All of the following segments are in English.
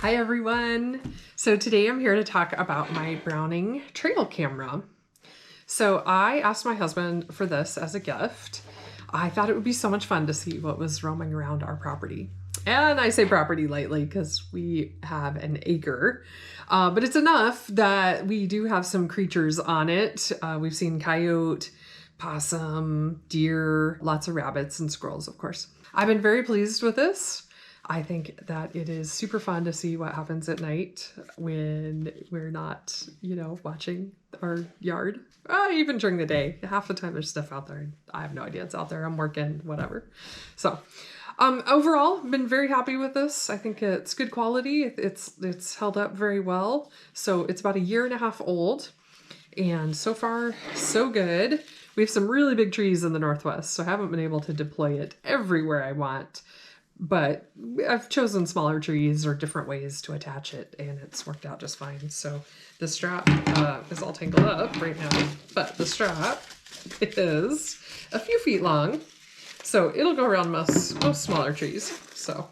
Hi everyone. So today I'm here to talk about my Browning trail camera. So I asked my husband for this as a gift. I thought it would be so much fun to see what was roaming around our property. And I say property lightly because we have an acre, but it's enough that we do have some creatures on it. We've seen coyote, possum, deer, lots of rabbits and squirrels, of course. I've been very pleased with this. I think that it is super fun to see what happens at night when we're not, watching our yard. Even during the day. Half the time there's stuff out there. I have no idea it's out there. I'm working, whatever. So, overall, been very happy with this. I think it's good quality. It's held up very well. So it's about 1.5 years old. And so far, so good. We have some really big trees in the Northwest, so I haven't been able to deploy it everywhere I want. But I've chosen smaller trees or different ways to attach it, and it's worked out just fine. So the strap is all tangled up right now, but the strap is a few feet long, so it'll go around most smaller trees. So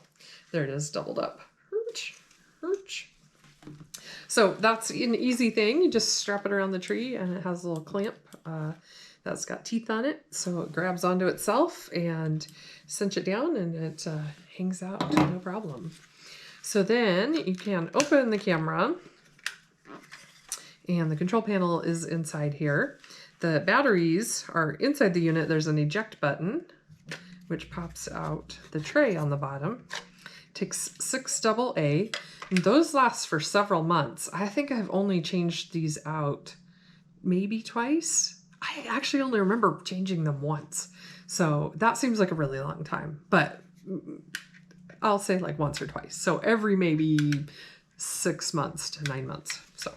there it is, doubled up. So that's an easy thing. You just strap it around the tree, and it has a little clamp that's got teeth on it, so it grabs onto itself and cinch it down, and it hangs out no problem. So then you can open the camera, and the control panel is inside here. The batteries are inside the unit. There's an eject button, which pops out the tray on the bottom. Takes 6 AA, and those last for several months. I think I've only changed these out maybe twice. I actually only remember changing them once. So that seems like a really long time, but I'll say like once or twice. So every maybe 6 months to 9 months. So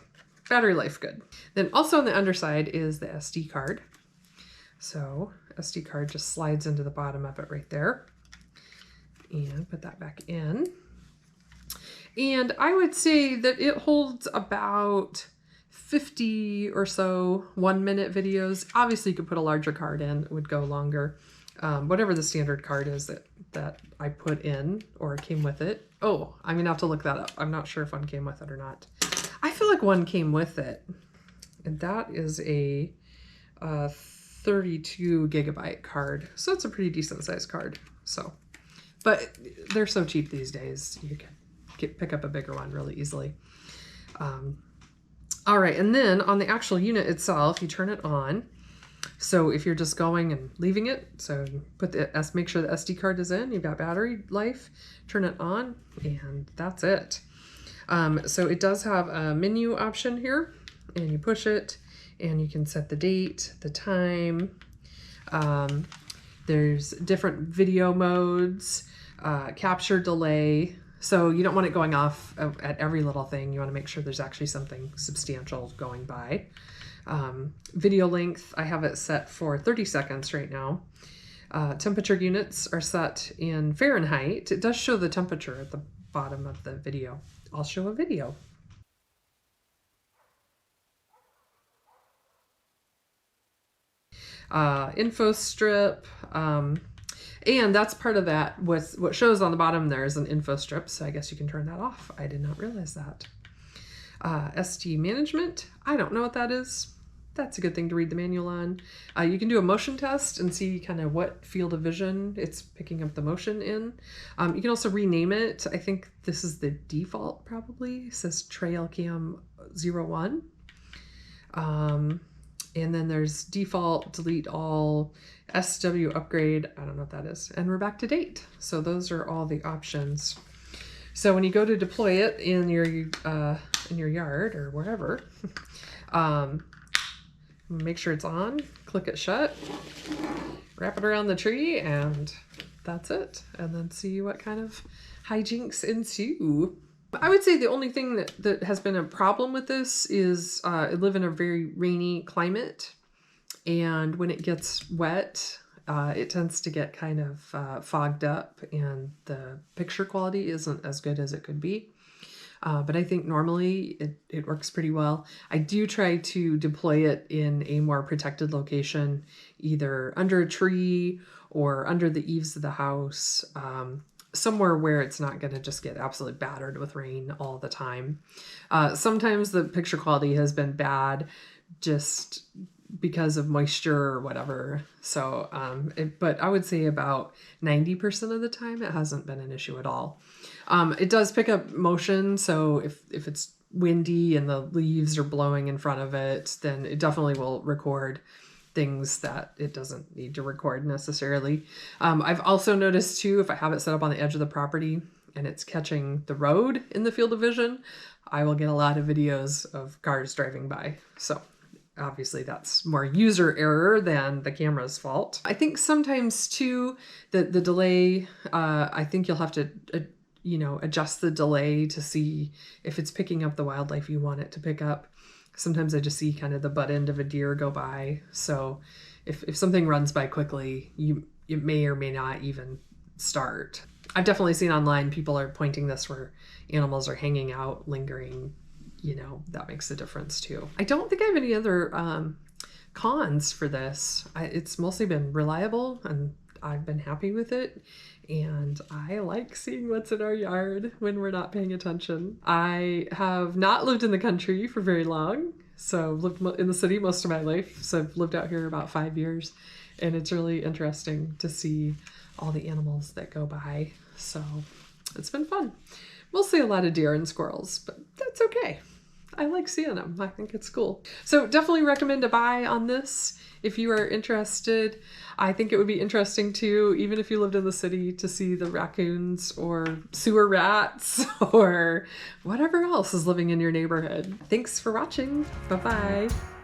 battery life good. Then also on the underside is the SD card. So SD card just slides into the bottom of it right there. And put that back in. And I would say that it holds about 50 or so 1-minute videos. Obviously, you could put a larger card in, it would go longer. Whatever the standard card is that I put in or came with it. Oh, I'm going to have to look that up. I'm not sure if one came with it or not. I feel like one came with it. And that is a 32 gigabyte card. So it's a pretty decent sized card. So, but they're so cheap these days. You can pick up a bigger one really easily. All right, and then on the actual unit itself, you turn it on. So if you're just going and leaving it, so make sure the SD card is in, you've got battery life, turn it on, and that's it. So it does have a menu option here, and you push it, and you can set the date, the time. There's different video modes, capture delay. So you don't want it going off at every little thing. You want to make sure there's actually something substantial going by. Video length, I have it set for 30 seconds right now. Temperature units are set in Fahrenheit. It does show the temperature at the bottom of the video. I'll show a video. Info strip. And that's part of that. What shows on the bottom there is an info strip, so I guess you can turn that off. I did not realize that. SD management, I don't know what that is. That's a good thing to read the manual on. You can do a motion test and see kind of what field of vision it's picking up the motion in. You can also rename it. I think this is the default probably. It says Trail Cam 01. And then there's default, delete all, SW upgrade, I don't know what that is. And we're back to date. So those are all the options. So when you go to deploy it in your yard or wherever, make sure it's on, click it shut, wrap it around the tree, and that's it. And then see what kind of hijinks ensue. I would say the only thing that has been a problem with this is I live in a very rainy climate, and when it gets wet, it tends to get kind of fogged up, and the picture quality isn't as good as it could be. But I think normally it works pretty well. I do try to deploy it in a more protected location, either under a tree or under the eaves of the house. somewhere where it's not going to just get absolutely battered with rain all the time. Sometimes the picture quality has been bad just because of moisture or whatever. So, but I would say about 90% of the time it hasn't been an issue at all. It does pick up motion. So if it's windy and the leaves are blowing in front of it, then it definitely will record things that it doesn't need to record necessarily. I've also noticed too, if I have it set up on the edge of the property and it's catching the road in the field of vision, I will get a lot of videos of cars driving by. So obviously that's more user error than the camera's fault. I think sometimes too, the delay, I think you'll have to, adjust the delay to see if it's picking up the wildlife you want it to pick up. Sometimes I just see kind of the butt end of a deer go by. So if something runs by quickly, it may or may not even start. I've definitely seen online people are pointing this where animals are hanging out, lingering, that makes a difference too. I don't think I have any other cons for this. It's mostly been reliable and I've been happy with it. And I like seeing what's in our yard when we're not paying attention. I have not lived in the country for very long. So I've lived in the city most of my life. So I've lived out here about 5 years. And it's really interesting to see all the animals that go by. So it's been fun. We'll see a lot of deer and squirrels, but that's okay. I like seeing them. I think it's cool. So definitely recommend a buy on this if you are interested. I think it would be interesting too, even if you lived in the city, to see the raccoons or sewer rats or whatever else is living in your neighborhood. Thanks for watching. Bye-bye.